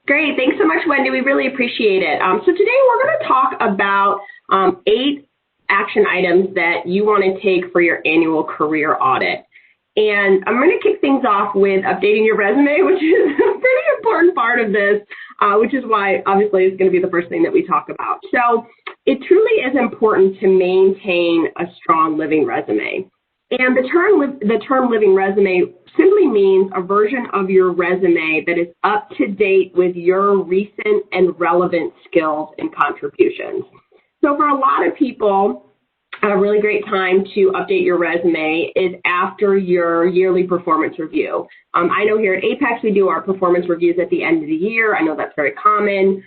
Great. Thanks so much, Wendy. We really appreciate it. So today we're going to talk about 8 action items that you want to take for your annual career audit. And I'm going to kick things off with updating your resume, which is a pretty important part of this, which is why obviously it's going to be the first thing that we talk about. So it truly is important to maintain a strong living resume. And the term living resume simply means a version of your resume that is up to date with your recent and relevant skills and contributions. So for a lot of people, a really great time to update your resume is after your yearly performance review. I know here at Apex we do our performance reviews at the end of the year. I know that's very common.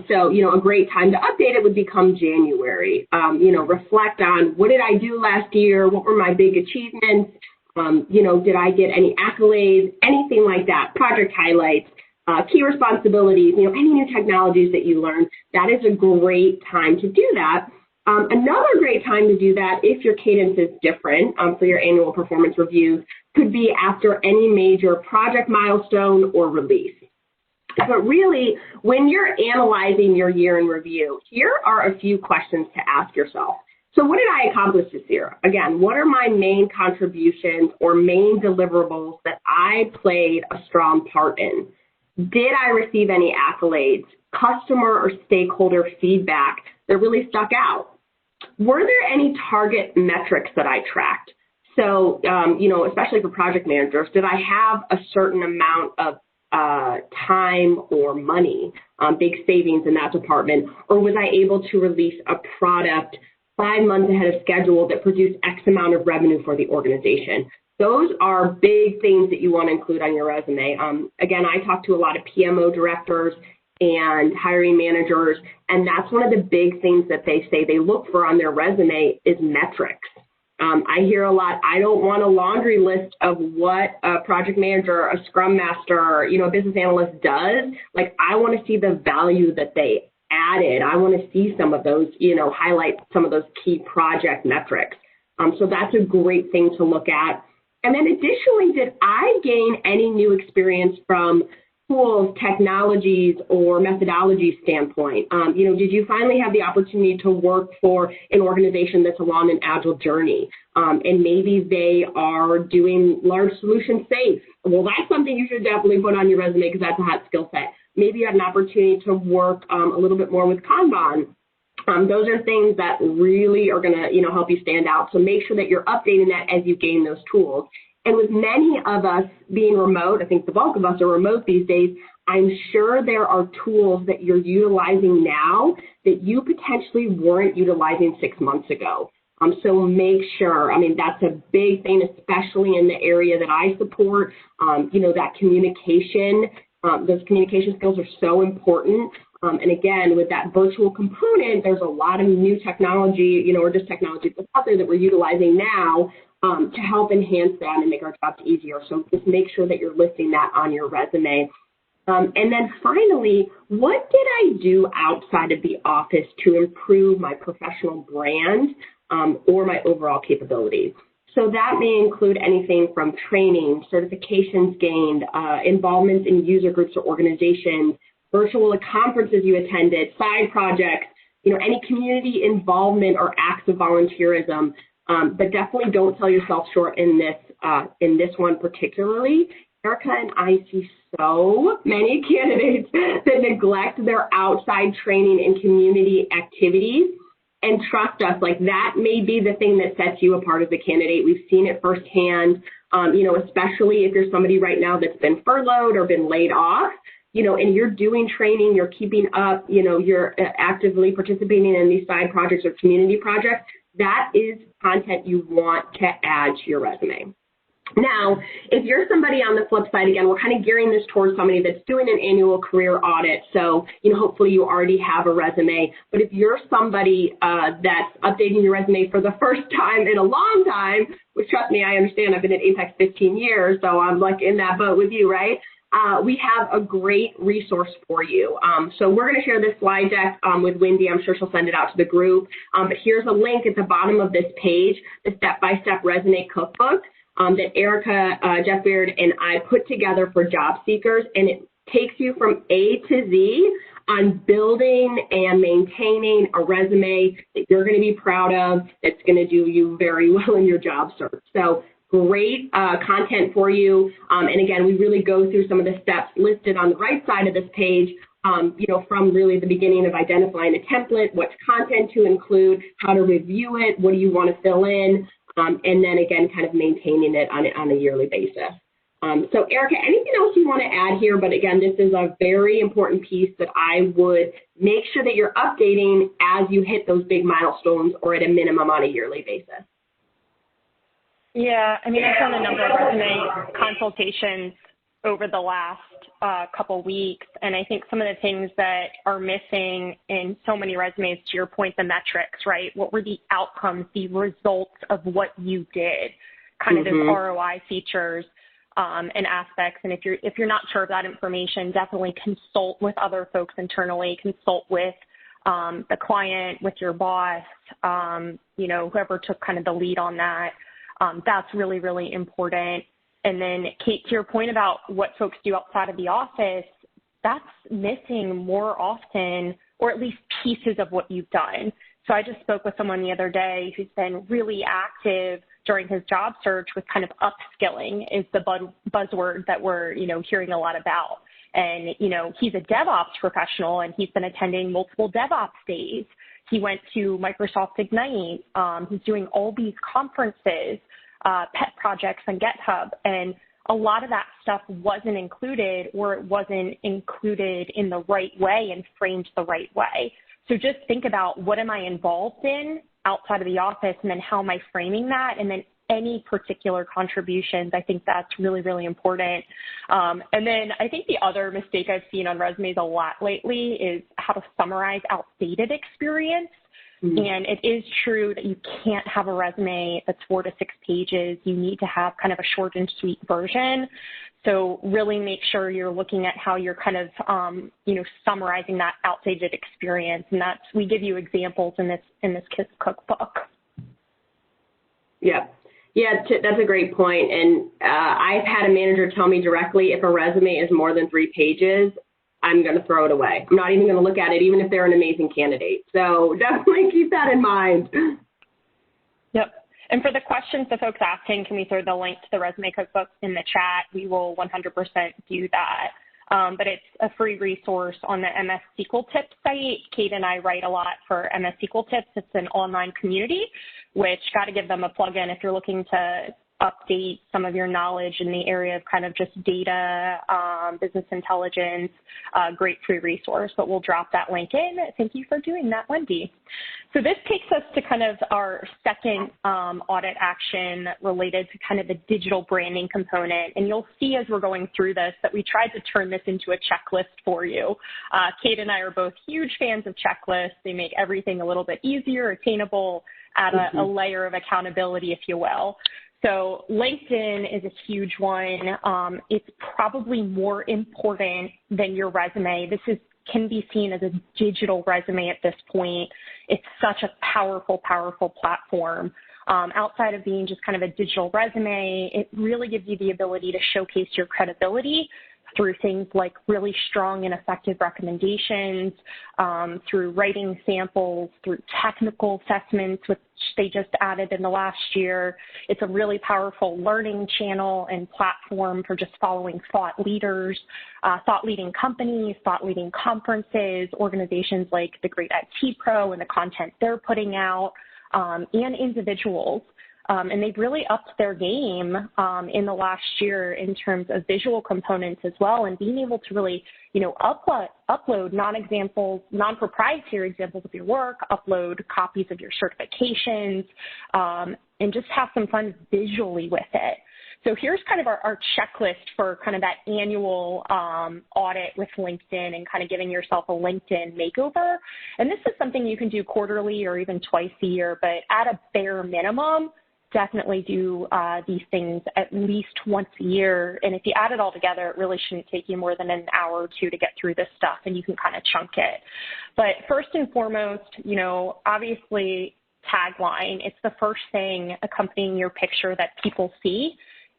So, a great time to update it would become January. Reflect on what did I do last year? What were my big achievements? Did I get any accolades? Anything like that, project highlights. Key responsibilities, any new technologies that you learned, that is a great time to do that. Another great time to do that, if your cadence is different for your annual performance reviews, could be after any major project milestone or release. But really, when you're analyzing your year in review, here are a few questions to ask yourself. So what did I accomplish this year? Again, what are my main contributions or main deliverables that I played a strong part in? Did I receive any accolades, customer or stakeholder feedback that really stuck out? Were there any target metrics that I tracked? So, especially for project managers, did I have a certain amount of time or money, big savings in that department, or was I able to release a product 5 months ahead of schedule that produced X amount of revenue for the organization? Those are big things that you want to include on your resume. Again, I talk to a lot of PMO directors and hiring managers, and that's one of the big things that they say they look for on their resume is metrics. I hear a lot, I don't want a laundry list of what a project manager, a scrum master, a business analyst does. Like, I want to see the value that they added. I want to see some of those, highlight some of those key project metrics. So that's a great thing to look at. And then additionally, did I gain any new experience from tools, technologies, or methodology standpoint? Did you finally have the opportunity to work for an organization that's along an agile journey? And maybe they are doing large solution safe. Well, that's something you should definitely put on your resume because that's a hot skill set. Maybe you had an opportunity to work a little bit more with Kanban. Those are things that really are going to, help you stand out. So make sure that you're updating that as you gain those tools. And with many of us being remote, I think the bulk of us are remote these days, I'm sure there are tools that you're utilizing now that you potentially weren't utilizing 6 months ago. So make sure, that's a big thing, especially in the area that I support, that communication, those communication skills are so important. And again, with that virtual component, there's a lot of new technology, or just technology that's out there that we're utilizing now to help enhance that and make our jobs easier. So just make sure that you're listing that on your resume. And then finally, what did I do outside of the office to improve my professional brand or my overall capabilities? So that may include anything from training, certifications gained, involvement in user groups or organizations, virtual conferences you attended, side projects, any community involvement or acts of volunteerism. But definitely don't sell yourself short in this one particularly. Erica and I see so many candidates that neglect their outside training and community activities. And trust us, that may be the thing that sets you apart as a candidate. We've seen it firsthand, especially if you're somebody right now that's been furloughed or been laid off, and you're doing training, you're keeping up, you're actively participating in these side projects or community projects. That is content you want to add to your resume. Now, if you're somebody on the flip side, again, we're kind of gearing this towards somebody that's doing an annual career audit. So, hopefully you already have a resume. But if you're somebody that's updating your resume for the first time in a long time, which trust me, I understand, I've been at Apex 15 years, so I'm in that boat with you, right? We have a great resource for you. So we're going to share this slide deck with Wendy. I'm sure she'll send it out to the group. But here's a link at the bottom of this page, the step-by-step resume cookbook that Erica, Jeff Beard, and I put together for job seekers. And it takes you from A to Z on building and maintaining a resume that you're going to be proud of, that's going to do you very well in your job search. So great content for you. And again, we really go through some of the steps listed on the right side of this page, from really the beginning of identifying a template, what content to include, how to review it, what do you want to fill in, and then again, kind of maintaining it on a yearly basis. So Erica, anything else you want to add here? But again, this is a very important piece that I would make sure that you're updating as you hit those big milestones, or at a minimum on a yearly basis. Yeah, I mean, I've done a number of resume consultations over the last couple weeks, and I think some of the things that are missing in so many resumes, to your point, the metrics, right? What were the outcomes, the results of what you did, kind of those ROI features and aspects. And if you're not sure of that information, definitely consult with other folks internally, consult with the client, with your boss, whoever took kind of the lead on that. That's really, really important. And then, Kate, to your point about what folks do outside of the office, that's missing more often, or at least pieces of what you've done. So I just spoke with someone the other day who's been really active during his job search with kind of upskilling is the buzzword that we're, hearing a lot about. And, he's a DevOps professional, and he's been attending multiple DevOps days. He went to Microsoft Ignite. He's doing all these conferences, pet projects on GitHub, and a lot of that stuff wasn't included, or it wasn't included in the right way and framed the right way. So just think about, what am I involved in outside of the office, and then how am I framing that, and then any particular contributions. I think that's really, really important. And then I think the other mistake I've seen on resumes a lot lately is how to summarize outdated experience. And it is true that you can't have a resume that's 4 to 6 pages. You need to have kind of a short and sweet version. So really make sure you're looking at how you're kind of, summarizing that outdated experience. And we give you examples in this Kids Cookbook. Yeah. Yeah, that's a great point. And I've had a manager tell me directly, if a resume is more than 3 pages, I'm going to throw it away. I'm not even going to look at it, even if they're an amazing candidate. So definitely keep that in mind. Yep. And for the questions the folks asking, can we throw the link to the resume cookbook in the chat? We will 100% do that. But it's a free resource on the MS SQL Tips site. Kate and I write a lot for MS SQL Tips. It's an online community, which got to give them a plug-in if you're looking to update some of your knowledge in the area of kind of just data, business intelligence, great free resource, but we'll drop that link in. Thank you for doing that, Wendy. So this takes us to kind of our second audit action related to kind of the digital branding component. And you'll see as we're going through this that we tried to turn this into a checklist for you. Kate and I are both huge fans of checklists. They make everything a little bit easier, attainable, add a layer of accountability, if you will. So LinkedIn is a huge one. It's probably more important than your resume. This can be seen as a digital resume at this point. It's such a powerful, powerful platform. Outside of being just kind of a digital resume, it really gives you the ability to showcase your credibility through things like really strong and effective recommendations, through writing samples, through technical assessments, which they just added in the last year. It's a really powerful learning channel and platform for just following thought leaders, thought-leading companies, thought-leading conferences, organizations like the Great IT Pro and the content they're putting out, and individuals. And they've really upped their game in the last year in terms of visual components as well, and being able to really, upload non-proprietary examples of your work, upload copies of your certifications, and just have some fun visually with it. So here's kind of our checklist for kind of that annual audit with LinkedIn and kind of giving yourself a LinkedIn makeover. And this is something you can do quarterly or even twice a year, but at a bare minimum, definitely do these things at least once a year. And if you add it all together, it really shouldn't take you more than an hour or two to get through this stuff, and you can kind of chunk it. But first and foremost, obviously tagline, it's the first thing accompanying your picture that people see.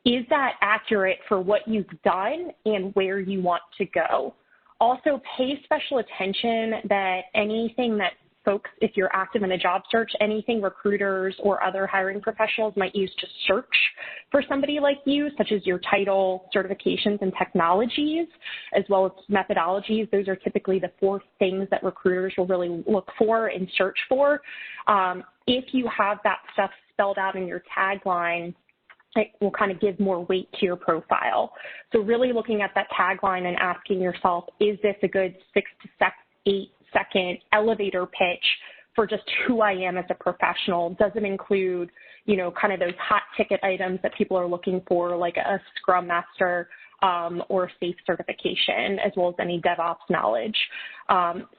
is that accurate for what you've done and where you want to go? Also, pay special attention that anything that folks, if you're active in a job search, anything recruiters or other hiring professionals might use to search for somebody like you, such as your title, certifications, and technologies, as well as methodologies. Those are typically the 4 things that recruiters will really look for and search for. If you have that stuff spelled out in your tagline, it will kind of give more weight to your profile. So really looking at that tagline and asking yourself, is this a good 6 to 8 second elevator pitch for just who I am as a professional? Does it include, you know, kind of those hot ticket items that people are looking for, like a Scrum Master or SAFe certification, as well as any DevOps knowledge?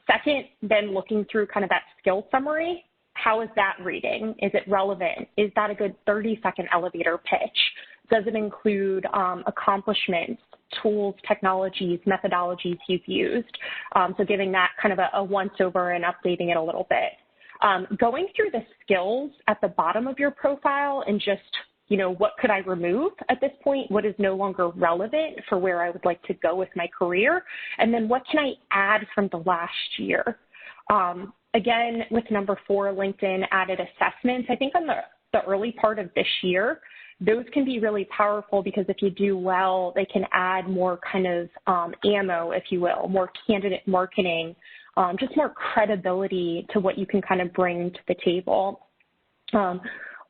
Second, then looking through kind of that skill summary. How is that reading? Is it relevant? Is that a good 30-second elevator pitch? Does it include accomplishments, tools, technologies, methodologies you've used? So giving that kind of a once-over and updating it a little bit. Going through the skills at the bottom of your profile and just, you know, what could I remove at this point? What is no longer relevant for where I would like to go with my career? And then what can I add from the last year? Again, with number 4, LinkedIn added assessments. I think on the early part of this year, those can be really powerful because if you do well, they can add more kind of ammo, if you will, more candidate marketing, just more credibility to what you can kind of bring to the table.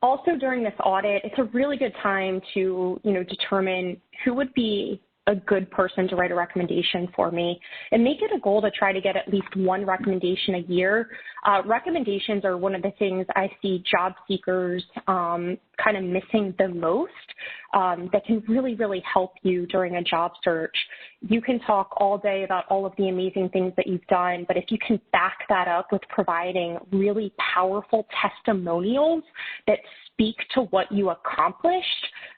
Also during this audit, it's a really good time to, you know, determine who would be a good person to write a recommendation for me, and make it a goal to try to get at least 1 recommendation a year. Recommendations are one of the things I see job seekers kind of missing the most that can really, really help you during a job search. You can talk all day about all of the amazing things that you've done, but if you can back that up with providing really powerful testimonials that speak to what you accomplished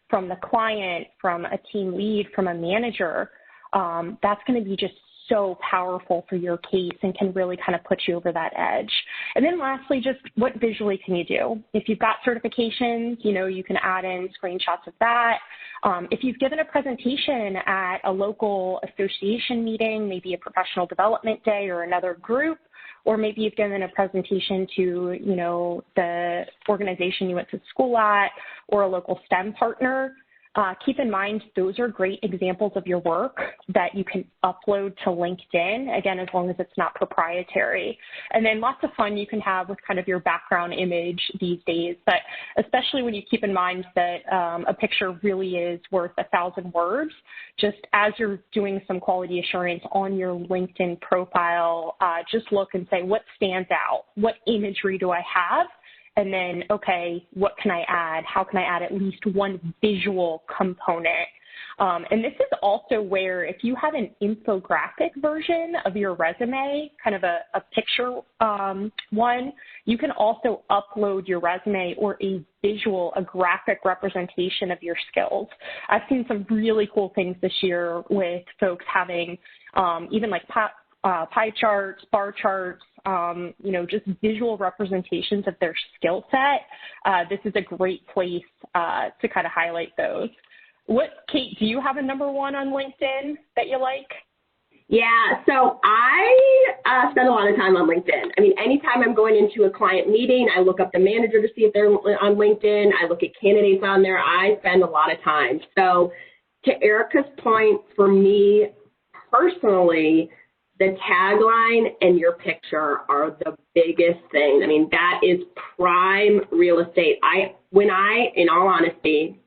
from the client, from a team lead, from a manager, that's going to be just so powerful for your case and can really kind of put you over that edge. And then lastly, just what visually can you do? If you've got certifications, you know, you can add in screenshots of that. If you've given a presentation at a local association meeting, maybe a professional development day or another group, or maybe you've given a presentation to, you know, the organization you went to school at or a local STEM partner, keep in mind those are great examples of your work that you can upload to LinkedIn, again, as long as it's not proprietary. And then lots of fun you can have with kind of your background image these days, but especially when you keep in mind that a picture really is worth 1,000 words. Just as you're doing some quality assurance on your LinkedIn profile, just look and say, what stands out? What imagery do I have? And then, okay, what can I add? How can I add at least 1 visual component? And this is also where if you have an infographic version of your resume, kind of a picture one, you can also upload your resume or a graphic representation of your skills. I've seen some really cool things this year with folks having even like pie charts, bar charts, you know, just visual representations of their skill set. This is a great place to kind of highlight those. Kate, do you have a number 1 on LinkedIn that you like? Yeah, so I spend a lot of time on LinkedIn. I mean, anytime I'm going into a client meeting, I look up the manager to see if they're on LinkedIn. I look at candidates on there. I spend a lot of time. So to Erica's point, for me personally, the tagline and your picture are the biggest thing. I mean, that is prime real estate. In all honesty,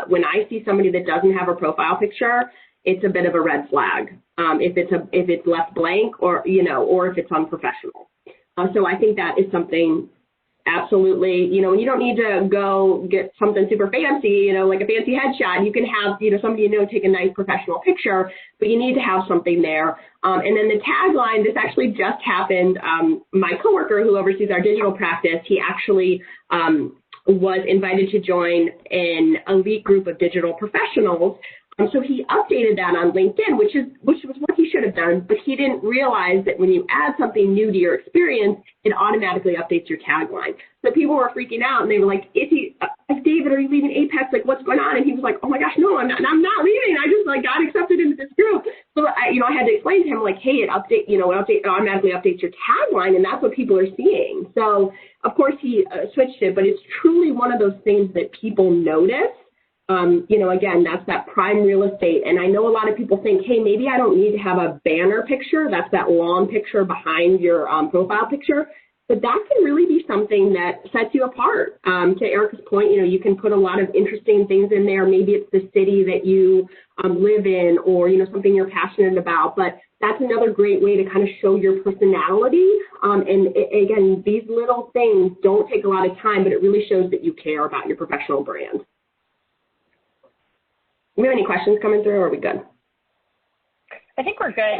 when I see somebody that doesn't have a profile picture, it's a bit of a red flag. If it's left blank or, you know, or if it's unprofessional. So I think that is something absolutely, you know, and you don't need to go get something super fancy, you know, like a fancy headshot. You can have, you know, somebody, you know, take a nice professional picture, but you need to have something there. And then the tagline, this actually just happened. My coworker who oversees our digital practice, he actually was invited to join an elite group of digital professionals. So he updated that on LinkedIn, which was what he should have done, but he didn't realize that when you add something new to your experience, it automatically updates your tagline. So people were freaking out, and they were like, did David, are you leaving Apex? Like, what's going on? And he was like, oh my gosh, no, I'm not leaving. I just like got accepted into this group. So I had to explain to him like, hey, it automatically updates your tagline, and that's what people are seeing. So of course he switched it, but it's truly one of those things that people notice. Again, that's that prime real estate. And I know a lot of people think, hey, maybe I don't need to have a banner picture. That's that lawn picture behind your profile picture. But that can really be something that sets you apart. To Erica's point, you can put a lot of interesting things in there. Maybe it's the city that you live in, or, something you're passionate about. But that's another great way to kind of show your personality. Again, these little things don't take a lot of time, but it really shows that you care about your professional brand. Do we have any questions coming through, or are we good? I think we're good.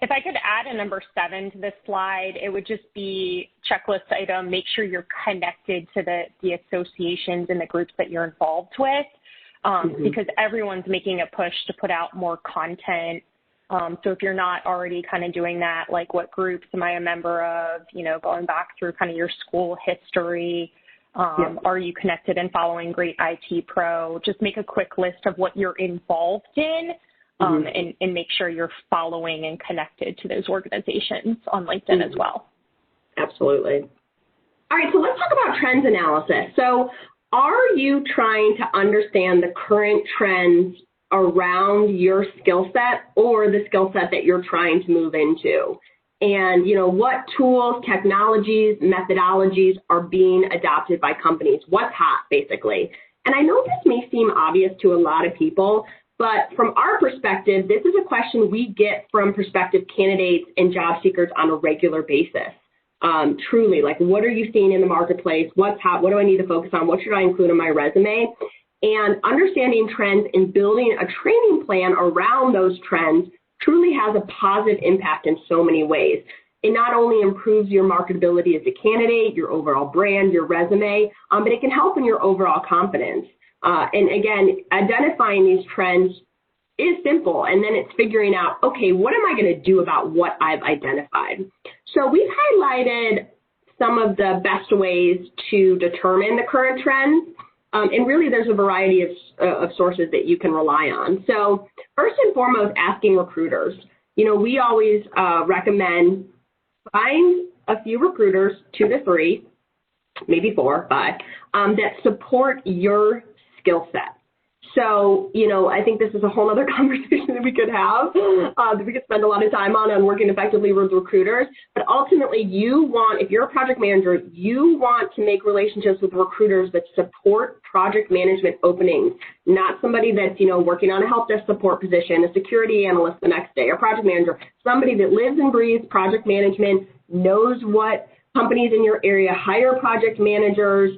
If I could add a number 7 to this slide, it would just be checklist item, make sure you're connected to the associations and the groups that you're involved with, because everyone's making a push to put out more content. So if you're not already kind of doing that, like what groups am I a member of, going back through kind of your school history, are you connected and following Great IT Pro? Just make a quick list of what you're involved in. And make sure you're following and connected to those organizations on LinkedIn as well. Absolutely. All right, so let's talk about trends analysis. So are you trying to understand the current trends around your skill set or the skill set that you're trying to move into? And, what tools, technologies, methodologies are being adopted by companies? What's hot, basically? And I know this may seem obvious to a lot of people, but from our perspective, this is a question we get from prospective candidates and job seekers on a regular basis. Truly, like, what are you seeing in the marketplace? What's hot? What do I need to focus on? What should I include in my resume? And understanding trends and building a training plan around those trends truly has a positive impact in so many ways. It not only improves your marketability as a candidate, your overall brand, your resume, but it can help in your overall confidence. And again, identifying these trends is simple, and then it's figuring out, okay, what am I going to do about what I've identified? So we've highlighted some of the best ways to determine the current trends, and really there's a variety of sources that you can rely on. So first and foremost, asking recruiters. We always recommend find a few recruiters, 2 to 3, maybe 4, 5, that support your skill set. So, I think this is a whole other conversation that we could have, that we could spend a lot of time on working effectively with recruiters. But ultimately, if you're a project manager, you want to make relationships with recruiters that support project management openings, not somebody that's, working on a help desk support position, a security analyst the next day, or project manager, somebody that lives and breathes project management, knows what companies in your area hire project managers,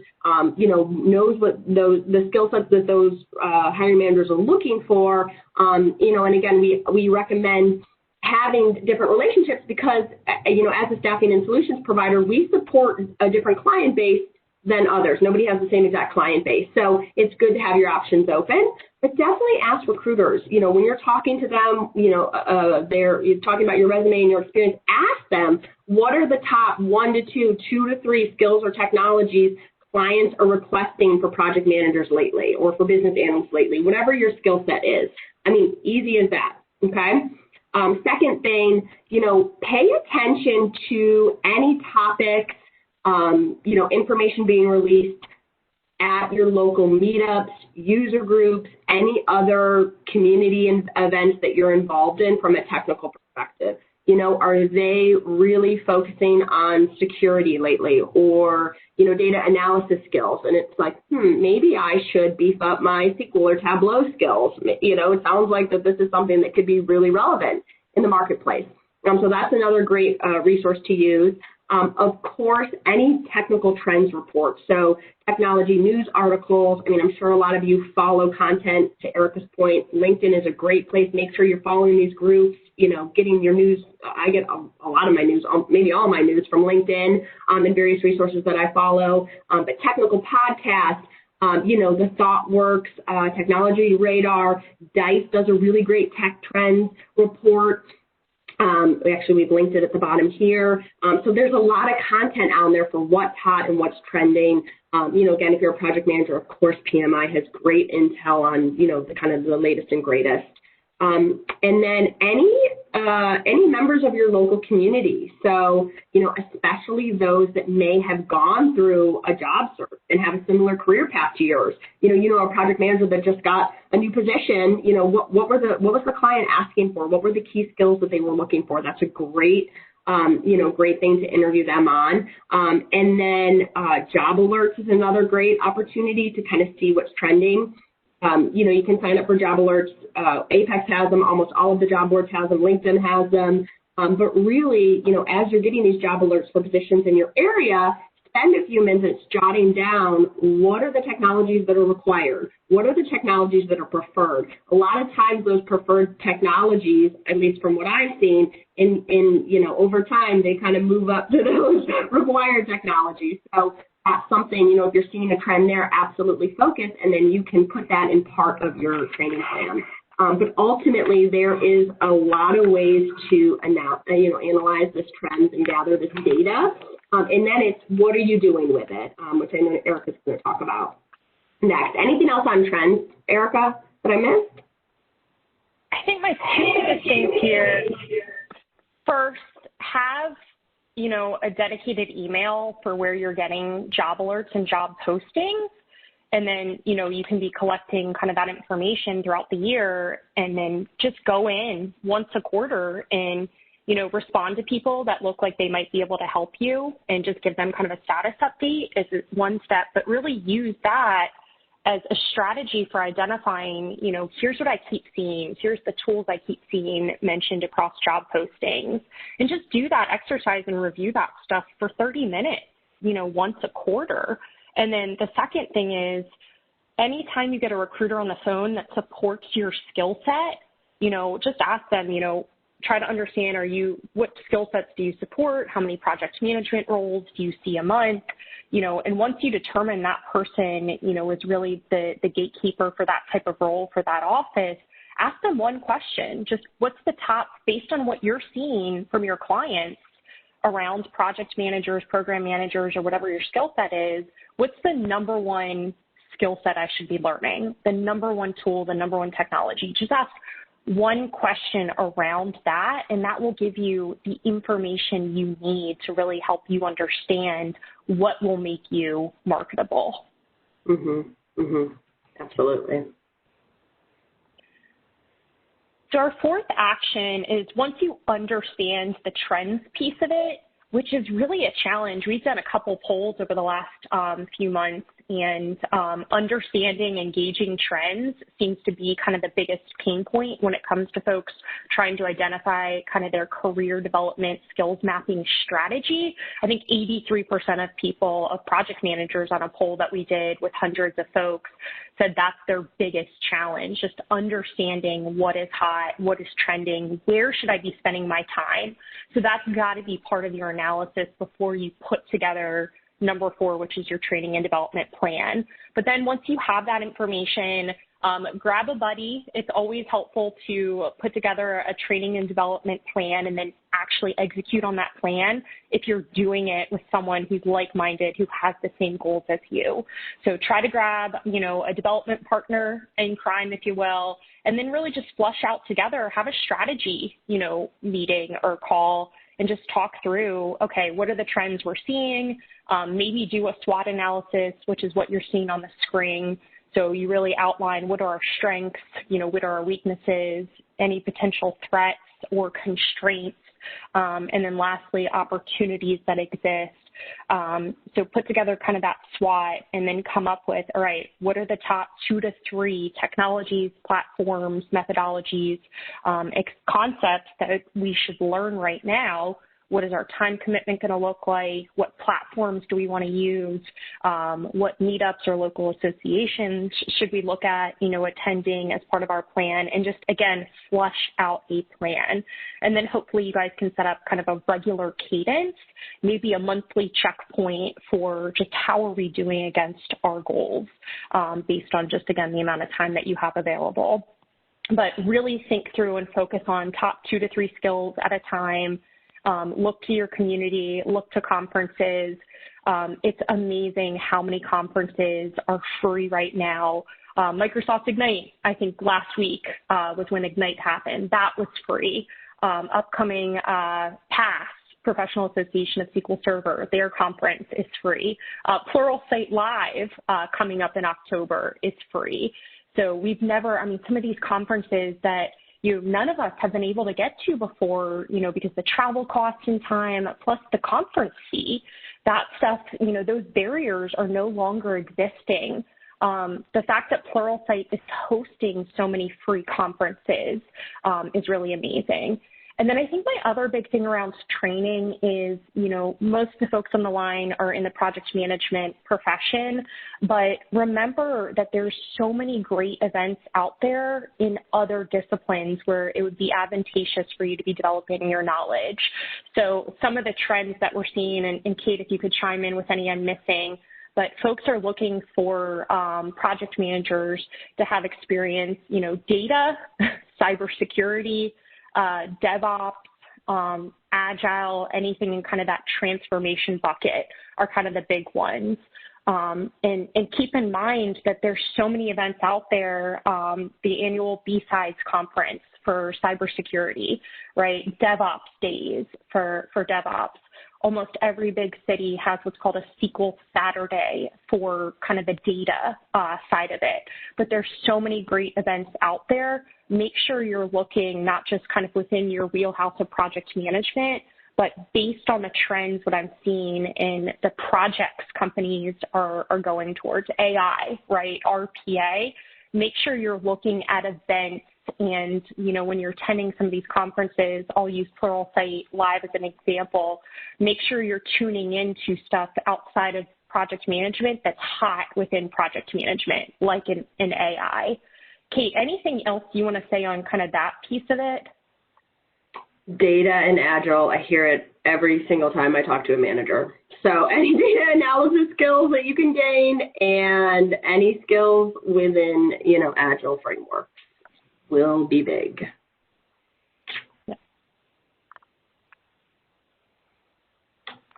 knows what the skill sets that those hiring managers are looking for. And again, we recommend having different relationships because, as a staffing and solutions provider, we support a different client base than others. Nobody has the same exact client base. So it's good to have your options open, but definitely ask recruiters, when you're talking to them, you're talking about your resume and your experience, ask them, what are the top 1 to 2, 2 to 3 skills or technologies clients are requesting for project managers lately or for business analysts lately, whatever your skill set is. I mean, easy as that, okay? Second thing, pay attention to any topics, information being released at your local meetups, user groups, any other community events that you're involved in from a technical perspective. Are they really focusing on security lately or, data analysis skills? And it's like, maybe I should beef up my SQL or Tableau skills. It sounds like that this is something that could be really relevant in the marketplace. So that's another great resource to use. Of course, any technical trends reports. So technology news articles. I'm sure a lot of you follow content. To Erica's point, LinkedIn is a great place. Make sure you're following these groups, getting your news. I get a lot of my news, maybe all my news from LinkedIn and various resources that I follow. But technical podcasts, the ThoughtWorks, Technology Radar, DICE does a really great tech trends report. We've linked it at the bottom here. So there's a lot of content out there for what's hot and what's trending. Again, if you're a project manager, of course, PMI has great intel on, the kind of the latest and greatest. And then any members of your local community. So, especially those that may have gone through a job search and have a similar career path to yours. A project manager that just got a new position, what was the client asking for? What were the key skills that they were looking for? That's a great great thing to interview them on. And then job alerts is another great opportunity to kind of see what's trending. You can sign up for job alerts. Apex has them. Almost all of the job boards has them. LinkedIn has them. But really, as you're getting these job alerts for positions in your area, spend a few minutes jotting down what are the technologies that are required? What are the technologies that are preferred? A lot of times those preferred technologies, at least from what I've seen, over time, they kind of move up to those required technologies. So that's something, if you're seeing a trend there, absolutely focus, and then you can put that in part of your training plan. But ultimately, there is a lot of ways to analyze this trend and gather this data. And then it's what are you doing with it, which I know Erica's going to talk about next. Anything else on trends, Erica, that I missed? I think my two biggest things here, first, have a dedicated email for where you're getting job alerts and job postings. And then, you can be collecting kind of that information throughout the year and then just go in once a quarter and, respond to people that look like they might be able to help you and just give them kind of a status update is one step, but really use that as a strategy for identifying, here's what I keep seeing, here's the tools I keep seeing mentioned across job postings, and just do that exercise and review that stuff for 30 minutes, once a quarter. And then the second thing is anytime you get a recruiter on the phone that supports your skill set, just ask them, try to understand, what skill sets do you support? How many project management roles do you see a month? And once you determine that person, is really the gatekeeper for that type of role for that office, ask them one question, just what's the top, based on what you're seeing from your clients around project managers, program managers, or whatever your skill set is, what's the number one skill set I should be learning, the number one tool, the number one technology? Just ask one question around that, and that will give you the information you need to really help you understand what will make you marketable. Absolutely. So our fourth action is once you understand the trends piece of it, which is really a challenge. We've done a couple polls over the last few months, and understanding and gauging trends seems to be kind of the biggest pain point when it comes to folks trying to identify kind of their career development skills mapping strategy. I think 83% of people, of project managers on a poll that we did with hundreds of folks, said that's their biggest challenge, just understanding what is hot, what is trending, where should I be spending my time. So that's got to be part of your analysis before you put together number 4, which is your training and development plan. But then once you have that information, grab a buddy. It's always helpful to put together a training and development plan and then actually execute on that plan if you're doing it with someone who's like-minded, who has the same goals as you. So try to grab, a development partner in crime, if you will, and then really just flush out together, have a strategy, meeting or call, and just talk through, okay, what are the trends we're seeing? Maybe do a SWOT analysis, which is what you're seeing on the screen. So you really outline what are our strengths, what are our weaknesses, any potential threats or constraints, and then lastly, opportunities that exist. So put together kind of that SWOT and then come up with, all right, what are the top 2 to 3 technologies, platforms, methodologies, concepts that we should learn right now? What is our time commitment going to look like? What platforms do we want to use? What meetups or local associations should we look at, attending as part of our plan? And just, again, flush out a plan. And then hopefully you guys can set up kind of a regular cadence, maybe a monthly checkpoint for just how are we doing against our goals based on just, again, the amount of time that you have available. but really think through and focus on top 2 to 3 skills at a time. Look to your community, look to conferences. It's amazing how many conferences are free right now. Microsoft Ignite, I think last week was when Ignite happened. That was free. Upcoming PASS, Professional Association of SQL Server, their conference is free. Pluralsight Live coming up in October is free. So we've never, I mean, some of these conferences that none of us have been able to get to before, because the travel costs and time, plus the conference fee, that stuff, those barriers are no longer existing. The fact that Pluralsight is hosting so many free conferences is really amazing. And then I think my other big thing around training is, most of the folks on the line are in the project management profession, but remember that there's so many great events out there in other disciplines where it would be advantageous for you to be developing your knowledge. So some of the trends that we're seeing, and Kate, if you could chime in with any I'm missing, but folks are looking for project managers to have experience, data, cybersecurity, DevOps, Agile, anything in kind of that transformation bucket are kind of the big ones. And keep in mind that there's so many events out there, the annual B-Sides conference for cybersecurity, right? DevOps days for DevOps. Almost every big city has what's called a SQL Saturday for kind of the data side of it. But there's so many great events out there. Make sure you're looking not just kind of within your wheelhouse of project management, but based on the trends, what I'm seeing in the projects companies are going towards AI, right? RPA. Make sure you're looking at events. And, when you're attending some of these conferences, I'll use Pluralsight Live as an example, make sure you're tuning into stuff outside of project management that's hot within project management, like in AI. Kate, anything else you want to say on kind of that piece of it? Data and Agile, I hear it every single time I talk to a manager. So any data analysis skills that you can gain and any skills within, Agile framework will be big. Yeah.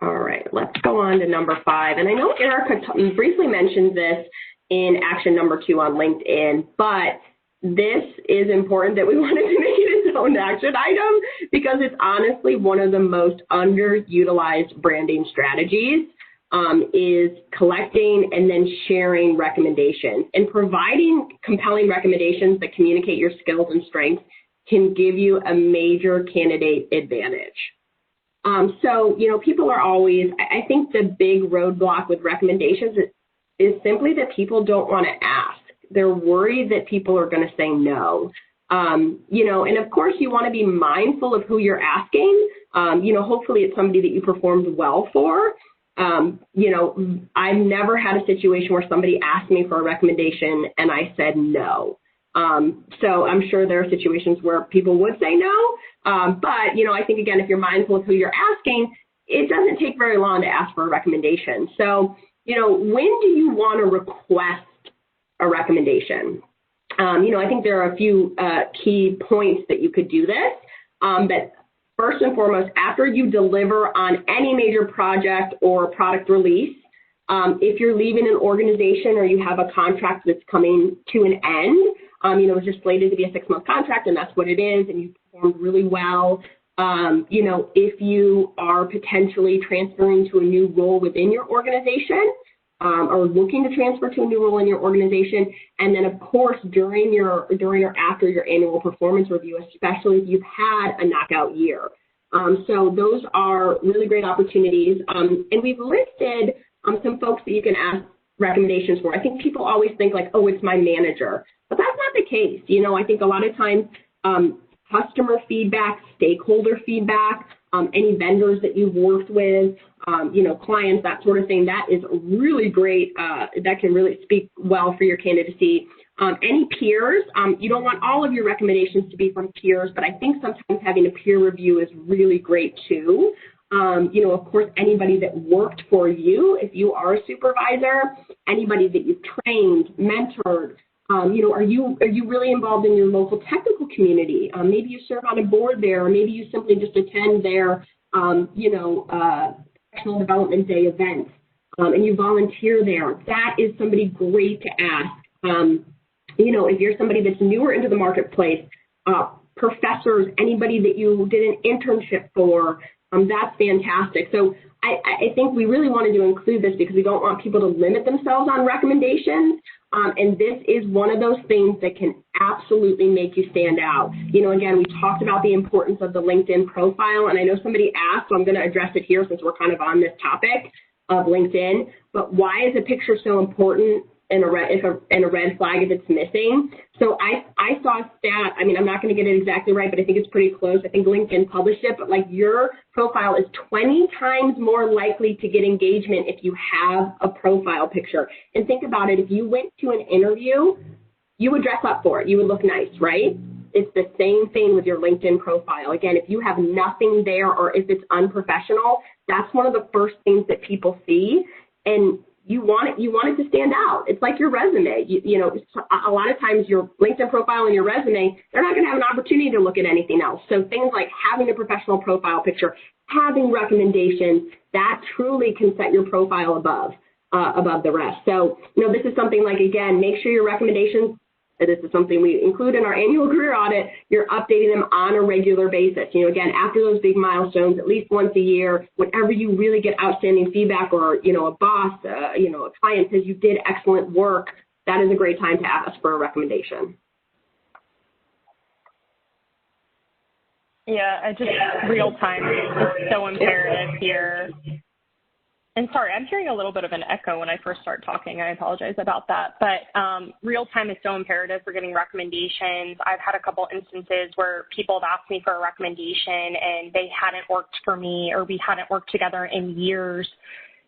All right, let's go on to number 5. And I know Erica briefly mentioned this in action number 2 on LinkedIn, but this is important that we wanted to make it its own action item because it's honestly one of the most underutilized branding strategies. Is collecting and then sharing recommendations, and providing compelling recommendations that communicate your skills and strengths can give you a major candidate advantage. So, people are always, I think the big roadblock with recommendations is simply that people don't want to ask. They're worried that people are going to say no. And of course you want to be mindful of who you're asking. Hopefully it's somebody that you performed well for. I've never had a situation where somebody asked me for a recommendation and I said no. So I'm sure there are situations where people would say no. But, I think, again, if you're mindful of who you're asking, it doesn't take very long to ask for a recommendation. So, when do you want to request a recommendation? I think there are a few key points that you could do this. But first and foremost, after you deliver on any major project or product release, if you're leaving an organization or you have a contract that's coming to an end, it's just slated to be a 6-month contract and that's what it is, and you performed really well. If you are potentially transferring to a new role within your organization, or looking to transfer to a new role in your organization, and then of course during or after your annual performance review, especially if you've had a knockout year. So those are really great opportunities, and we've listed some folks that you can ask recommendations for. I think people always think like, oh, it's my manager, but that's not the case. I think a lot of times customer feedback, stakeholder feedback, any vendors that you've worked with, clients, that sort of thing, that is really great. That can really speak well for your candidacy. Any peers, you don't want all of your recommendations to be from peers, but I think sometimes having a peer review is really great too. Of course, anybody that worked for you, if you are a supervisor, anybody that you've trained, mentored, Are you really involved in your local technical community? Maybe you serve on a board there, or maybe you simply just attend their, professional development day events, and you volunteer there. That is somebody great to ask. If you're somebody that's newer into the marketplace, professors, anybody that you did an internship for, that's fantastic. So I think we really wanted to include this because we don't want people to limit themselves on recommendations. And this is one of those things that can absolutely make you stand out. Again, we talked about the importance of the LinkedIn profile, and I know somebody asked, so I'm going to address it here since we're kind of on this topic of LinkedIn. But why is a picture so important and a red flag if it's missing? So I saw a stat. I mean, I'm not going to get it exactly right, but I think it's pretty close. I think LinkedIn published it, but like your profile is 20 times more likely to get engagement if you have a profile picture. And think about it. If you went to an interview, you would dress up for it. You would look nice, right? It's the same thing with your LinkedIn profile. Again, if you have nothing there or if it's unprofessional, that's one of the first things that people see. And you want it to stand out. It's like your resume. A lot of times your LinkedIn profile and your resume, they're not going to have an opportunity to look at anything else. So things like having a professional profile picture, having recommendations, that truly can set your profile above the rest. So, this is something like, again, make sure your recommendations, this is something we include in our annual career audit, you're updating them on a regular basis. Again, after those big milestones, at least once a year, whenever you really get outstanding feedback or, a boss, a client says you did excellent work, that is a great time to ask for a recommendation. Yeah, just real time is so imperative here. And sorry, I'm hearing a little bit of an echo when I first start talking. I apologize about that. But real time is so imperative for getting recommendations. I've had a couple instances where people have asked me for a recommendation and they hadn't worked for me or we hadn't worked together in years.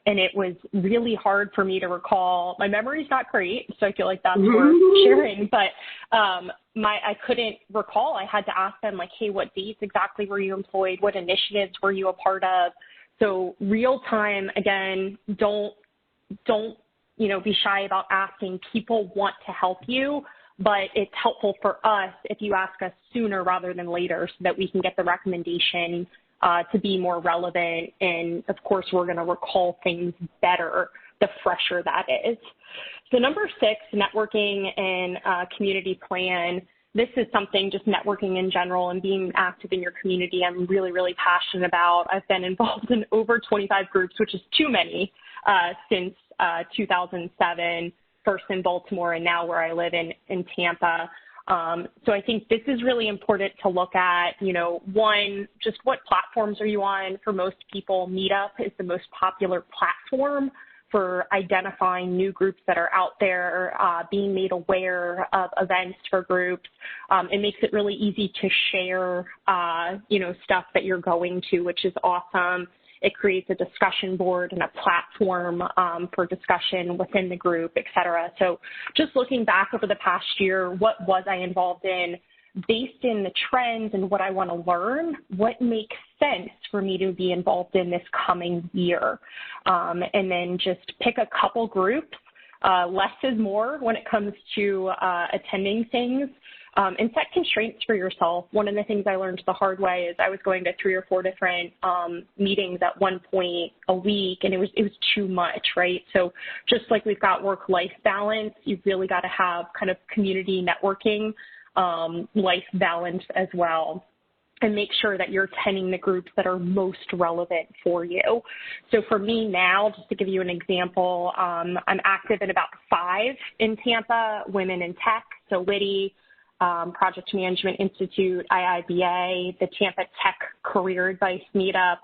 And it was really hard for me to recall. My memory's not great, so I feel like that's worth sharing. But I couldn't recall. I had to ask them, like, hey, what dates exactly were you employed? What initiatives were you a part of? So real time, again, don't be shy about asking. People want to help you, but it's helpful for us if you ask us sooner rather than later so that we can get the recommendation to be more relevant. And of course, we're going to recall things better the fresher that is. So number 6, networking and community plan. This is something, just networking in general and being active in your community, I'm really, really passionate about. I've been involved in over 25 groups, which is too many, since 2007, first in Baltimore and now where I live in Tampa. So I think this is really important to look at, one, just what platforms are you on? For most people, Meetup is the most popular platform for identifying new groups that are out there, being made aware of events for groups. It makes it really easy to share, stuff that you're going to, which is awesome. It creates a discussion board and a platform for discussion within the group, et cetera. So just looking back over the past year, what was I involved in? Based in the trends and what I want to learn, what makes sense for me to be involved in this coming year? And then just pick a couple groups. Less is more when it comes to attending things. And set constraints for yourself. One of the things I learned the hard way is I was going to 3 or 4 different meetings at one point a week, and it was too much, right? So just like we've got work-life balance, you've really got to have kind of community networking life balance as well, and make sure that you're attending the groups that are most relevant for you. So for me now, just to give you an example, I'm active in about 5 in Tampa, Women in Tech, so WITI, Project Management Institute, IIBA, the Tampa Tech Career Advice Meetup,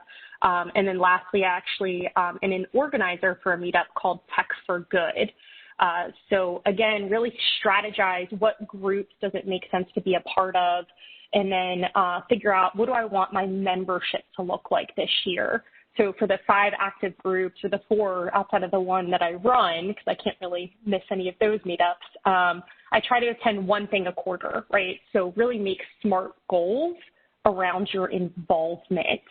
and then lastly, actually, am an organizer for a meetup called Tech for Good. So again, really strategize what groups does it make sense to be a part of, and then figure out what do I want my membership to look like this year. So for the 5 active groups, or the 4 outside of the one that I run, because I can't really miss any of those meetups, I try to attend one thing a quarter, right? So really make smart goals around your involvement.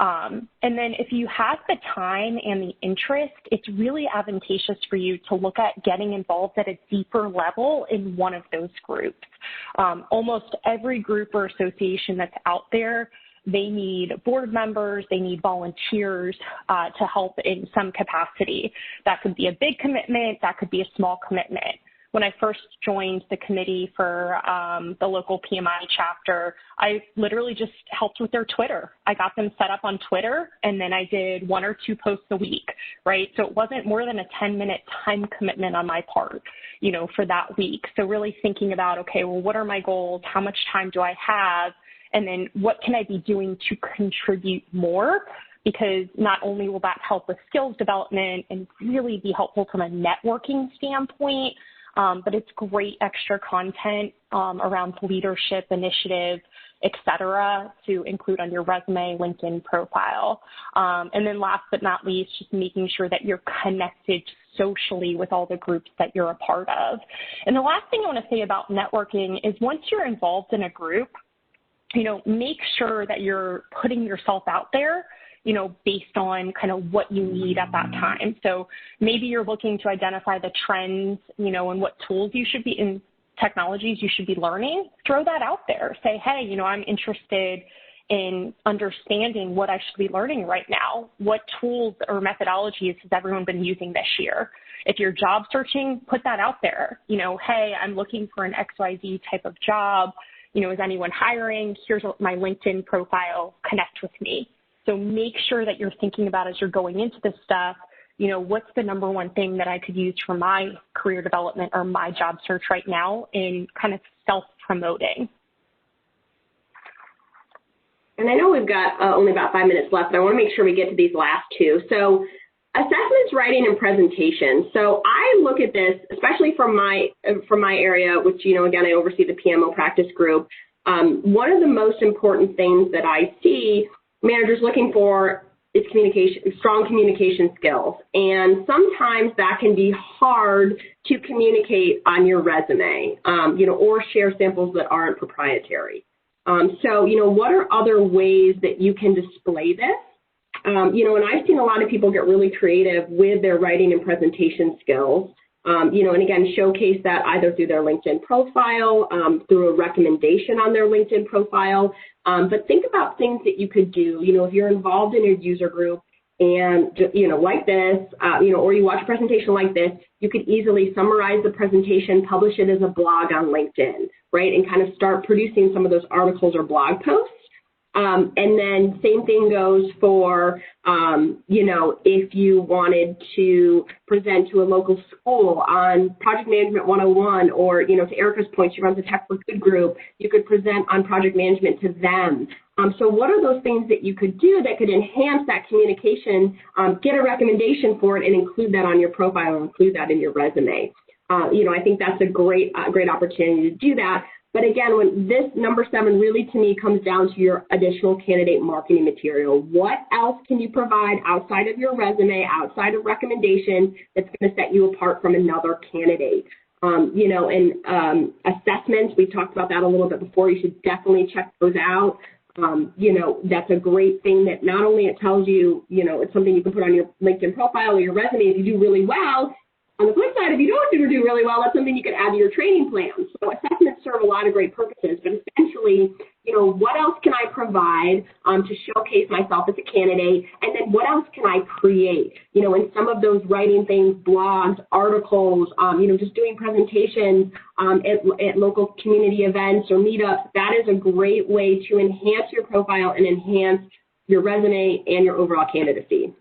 And then if you have the time and the interest, it's really advantageous for you to look at getting involved at a deeper level in one of those groups. Almost every group or association that's out there, they need board members, they need volunteers to help in some capacity. That could be a big commitment, that could be a small commitment. When I first joined the committee for the local PMI chapter, I literally just helped with their Twitter. I got them set up on Twitter, and then I did 1 or 2 posts a week, right? So it wasn't more than a 10-minute time commitment on my part, you know, for that week. So really thinking about, okay, well, what are my goals? How much time do I have? And then what can I be doing to contribute more? Because not only will that help with skills development and really be helpful from a networking standpoint, but it's great extra content around leadership, initiative, et cetera, to include on your resume, LinkedIn profile. And then last but not least, just making sure that you're connected socially with all the groups that you're a part of. And the last thing I want to say about networking is once you're involved in a group, you know, make sure that you're putting yourself out there, you know, based on kind of what you need at that time. So maybe you're looking to identify the trends, you know, and what tools you should be in, technologies you should be learning. Throw that out there. Say, hey, you know, I'm interested in understanding what I should be learning right now. What tools or methodologies has everyone been using this year? If you're job searching, put that out there. You know, hey, I'm looking for an XYZ type of job. You know, is anyone hiring? Here's my LinkedIn profile. Connect with me. So make sure that you're thinking about as you're going into this stuff, you know, what's the number one thing that I could use for my career development or my job search right now in kind of self-promoting. And I know we've got only about 5 minutes left, but I want to make sure we get to these last two. So assessments, writing, and presentation. So I look at this, especially from my area, which, you know, again, I oversee the PMO practice group. One of the most important things that I see managers looking for is communication, strong communication skills. And sometimes that can be hard to communicate on your resume, you know, or share samples that aren't proprietary. So, you know, what are other ways that you can display this? You know, and I've seen a lot of people get really creative with their writing and presentation skills, you know, and again, showcase that either through their LinkedIn profile, through a recommendation on their LinkedIn profile. But think about things that you could do, you know, if you're involved in a user group and, you know, like this, you know, or you watch a presentation like this, you could easily summarize the presentation, publish it as a blog on LinkedIn, right, and kind of start producing some of those articles or blog posts. And then same thing goes for, you know, if you wanted to present to a local school on Project Management 101, or, you know, to Erica's point, she runs a Tech for Good group, you could present on project management to them. So what are those things that you could do that could enhance that communication, get a recommendation for it and include that on your profile and include that in your resume? You know, I think that's a great opportunity to do that. But again, when this number 7 really to me comes down to your additional candidate marketing material. What else can you provide outside of your resume, outside of recommendation, that's going to set you apart from another candidate? You know, and assessments, we talked about that a little bit before. You should definitely check those out. You know, that's a great thing that not only it tells you, you know, it's something you can put on your LinkedIn profile or your resume if you do really well. On the flip side, if you don't do really well, that's something you can add to your training plan. So assessments serve a lot of great purposes, but essentially, you know, what else can I provide to showcase myself as a candidate, and then what else can I create? You know, in some of those writing things, blogs, articles, you know, just doing presentations at local community events or meetups, that is a great way to enhance your profile and enhance your resume and your overall candidacy.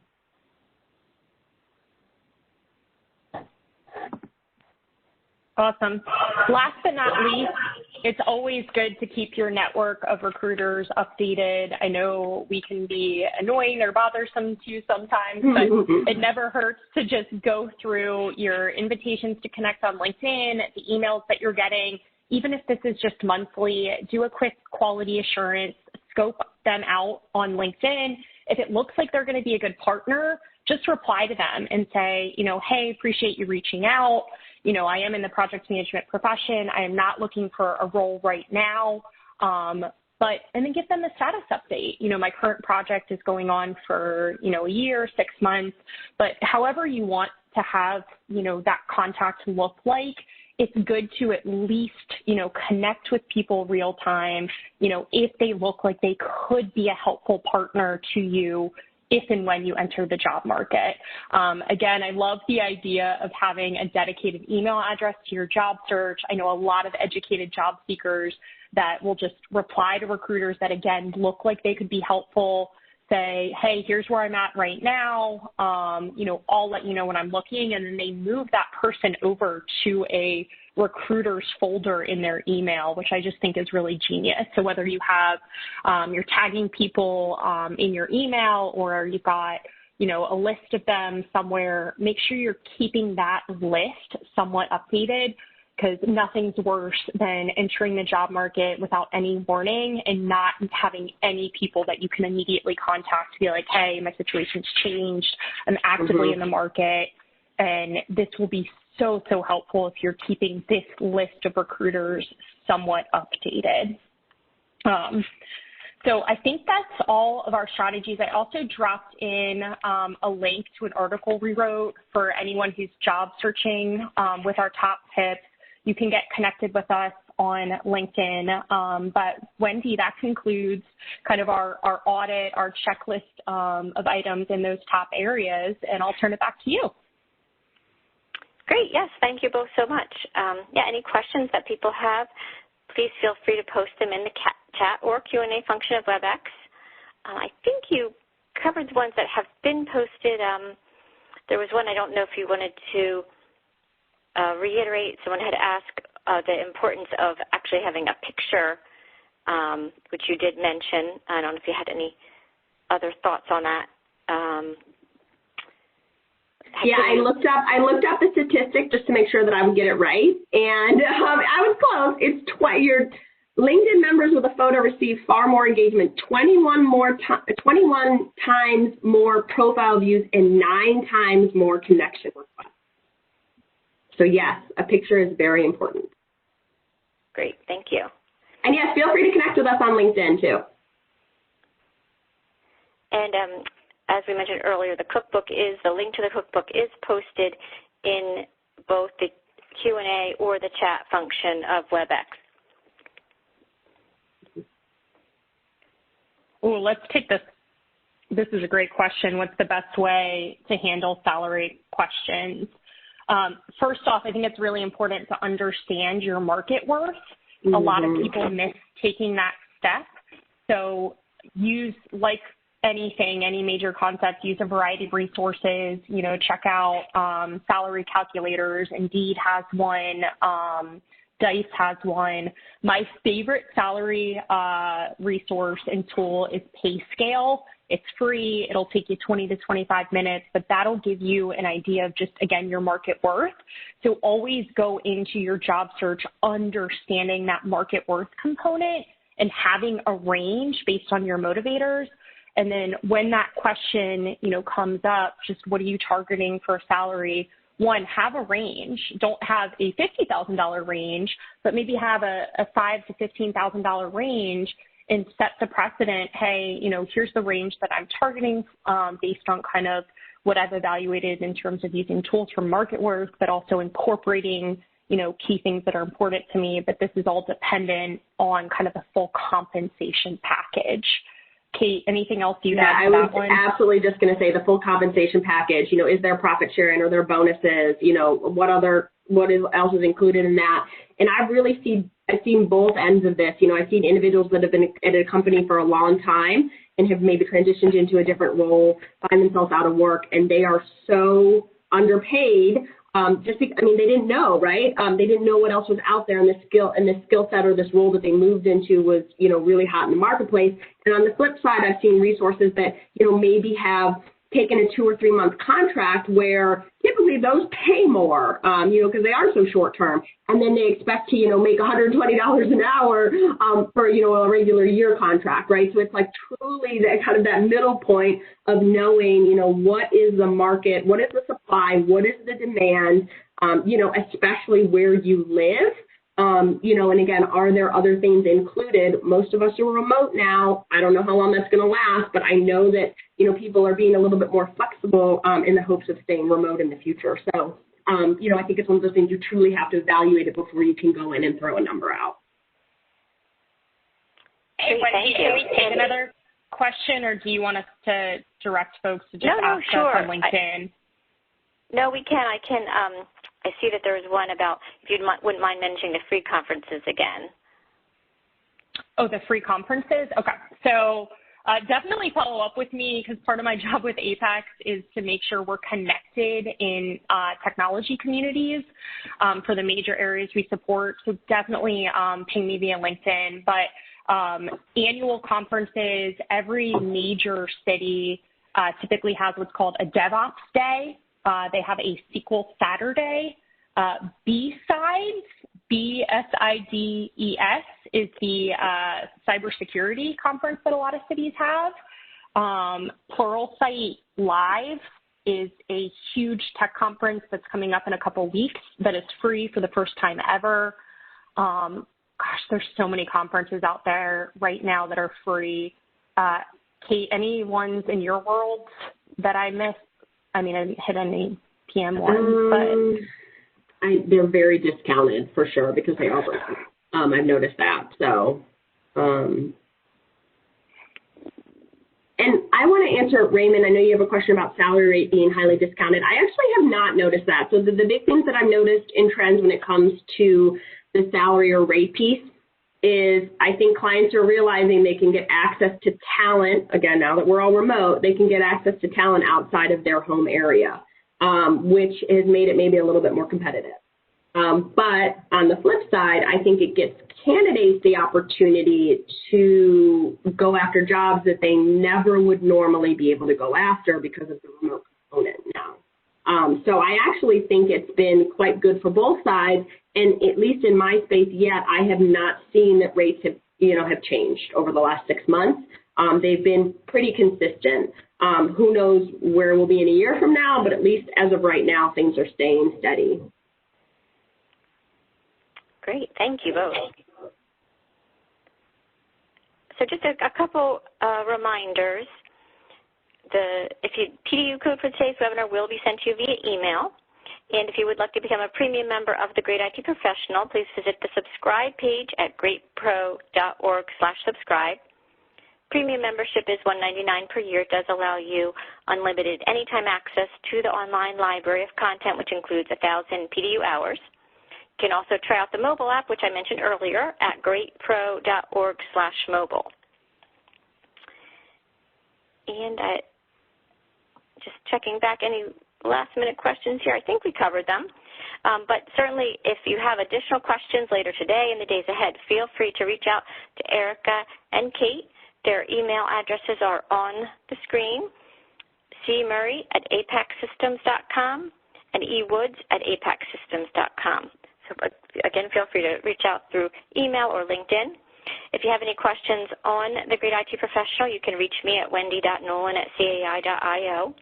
Awesome. Last but not least, it's always good to keep your network of recruiters updated. I know we can be annoying or bothersome to you sometimes, but it never hurts to just go through your invitations to connect on LinkedIn, the emails that you're getting. Even if this is just monthly, do a quick quality assurance, scope them out on LinkedIn. If it looks like they're going to be a good partner, just reply to them and say, you know, hey, appreciate you reaching out. You know, I am in the project management profession. I am not looking for a role right now. And then give them a status update. My current project is going on for, a year, 6 months, but however you want to have, that contact look like, it's good to at least, connect with people real time, if they look like they could be a helpful partner to you if and when you enter the job market. Again, I love the idea of having a dedicated email address to your job search. I know a lot of educated job seekers that will just reply to recruiters that, again, look like they could be helpful, say, hey, here's where I'm at right now, I'll let you know when I'm looking, and then they move that person over to a recruiter's folder in their email, which I just think is really genius. So whether you have, you're tagging people in your email, or you've got, a list of them somewhere, make sure you're keeping that list somewhat updated, because nothing's worse than entering the job market without any warning and not having any people that you can immediately contact to be like, hey, my situation's changed, I'm actively in the market. And this will be so, so helpful if you're keeping this list of recruiters somewhat updated. So I think that's all of our strategies. I also dropped in a link to an article we wrote for anyone who's job searching with our top tips. You can get connected with us on LinkedIn. But Wendy, that concludes kind of our audit, our checklist of items in those top areas, and I'll turn it back to you. Great. Yes, thank you both so much. Any questions that people have, please feel free to post them in the chat or Q&A function of WebEx. I think you covered the ones that have been posted. There was one I don't know if you wanted to reiterate. Someone had asked the importance of actually having a picture, which you did mention. I don't know if you had any other thoughts on that. I looked up the statistic just to make sure that I would get it right, and I was close. It's your LinkedIn members with a photo receive far more engagement, 21 times more profile views, and 9 times more connection requests. So yes, a picture is very important. Great, thank you. And yes, feel free to connect with us on LinkedIn too. And as we mentioned earlier, the link to the cookbook is posted in both the Q&A or the chat function of WebEx. Oh, let's take this. This is a great question. What's the best way to handle salary questions? First off, I think it's really important to understand your market worth. A lot of people miss taking that step. So use, like anything, any major concept, use a variety of resources, check out salary calculators. Indeed has one. DICE has one. My favorite salary resource and tool is PayScale. It's free. It'll take you 20 to 25 minutes, but that'll give you an idea of just, again, your market worth. So always go into your job search understanding that market worth component and having a range based on your motivators. And then when that question, comes up, just what are you targeting for a salary? One, have a range. Don't have a $50,000 range, but maybe have a $5,000 to $15,000 range and set the precedent. Hey, here's the range that I'm targeting based on kind of what I've evaluated in terms of using tools for market worth, but also incorporating, key things that are important to me. But this is all dependent on kind of the full compensation package. Kate, anything else you'd add to that one? I was absolutely just going to say the full compensation package. Is there profit sharing? Are there bonuses? What else is included in that? And I've seen both ends of this. I've seen individuals that have been at a company for a long time and have maybe transitioned into a different role, find themselves out of work, and they are so underpaid. They didn't know, right? They didn't know what else was out there, and this skill set or this role that they moved into was, really hot in the marketplace. And on the flip side, I've seen resources that, maybe have taken a 2 or 3 month contract where typically those pay more, because they are so short term, and then they expect to, make $120 an hour for, a regular year contract, right? So it's like truly that kind of that middle point of knowing, what is the market, what is the supply, what is the demand, especially where you live. You know, and again, are there other things included? Most of us are remote now. I don't know how long that's going to last, but I know that, you know, people are being a little bit more flexible in the hopes of staying remote in the future. So, you know, I think it's one of those things you truly have to evaluate it before you can go in and throw a number out. Hey, Wendy, can we take another question, or do you want us to direct folks to just ask us on LinkedIn? No, we can. I see that there was one about, if you wouldn't mind mentioning the free conferences again. Oh, the free conferences? Okay. So definitely follow up with me, because part of my job with Apex is to make sure we're connected in technology communities for the major areas we support. So definitely ping me via LinkedIn. But annual conferences, every major city typically has what's called a DevOps Day. They have a SQL Saturday. B-Sides, B-S-I-D-E-S, is the cybersecurity conference that a lot of cities have. Pluralsight Live is a huge tech conference that's coming up in a couple weeks that is free for the first time ever. Gosh, there's so many conferences out there right now that are free. Kate, any ones in your world that I missed? I mean, I didn't hit any PM ones, but they're very discounted for sure because they are broken. I've noticed that. So, and I want to answer, Raymond, I know you have a question about salary rate being highly discounted. I actually have not noticed that. So the big things that I've noticed in trends when it comes to the salary or rate piece is I think clients are realizing they can get access to talent, again, now that we're all remote, they can get access to talent outside of their home area, which has made it maybe a little bit more competitive. But on the flip side, I think it gives candidates the opportunity to go after jobs that they never would normally be able to go after because of the remote component now. So I actually think it's been quite good for both sides, and at least in my space yet, I have not seen that rates have changed over the last 6 months. They've been pretty consistent. Who knows where we'll be in a year from now, but at least as of right now, things are staying steady. Great, thank you both. So just a couple reminders. PDU code for today's webinar will be sent to you via email. And if you would like to become a premium member of the Great IT Professional, please visit the subscribe page at greatpro.org/subscribe. Premium membership is $199 per year. It does allow you unlimited anytime access to the online library of content, which includes 1,000 PDU hours. You can also try out the mobile app, which I mentioned earlier, at greatpro.org/mobile. And just checking back, any last-minute questions here? I think we covered them. But certainly, if you have additional questions later today and the days ahead, feel free to reach out to Erica and Kate. Their email addresses are on the screen, cmurray@apexsystems.com and ewoods@apexsystems.com. So again, feel free to reach out through email or LinkedIn. If you have any questions on the Great IT Professional, you can reach me at wendy.nolan@cai.io.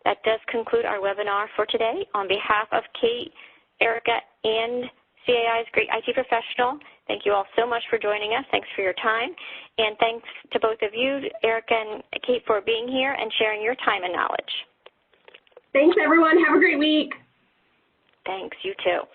That does conclude our webinar for today. On behalf of Kate, Erica, and CAI's Great IT Professional, thank you all so much for joining us. Thanks for your time. And thanks to both of you, Erica and Kate, for being here and sharing your time and knowledge. Thanks, everyone. Have a great week. Thanks. You too.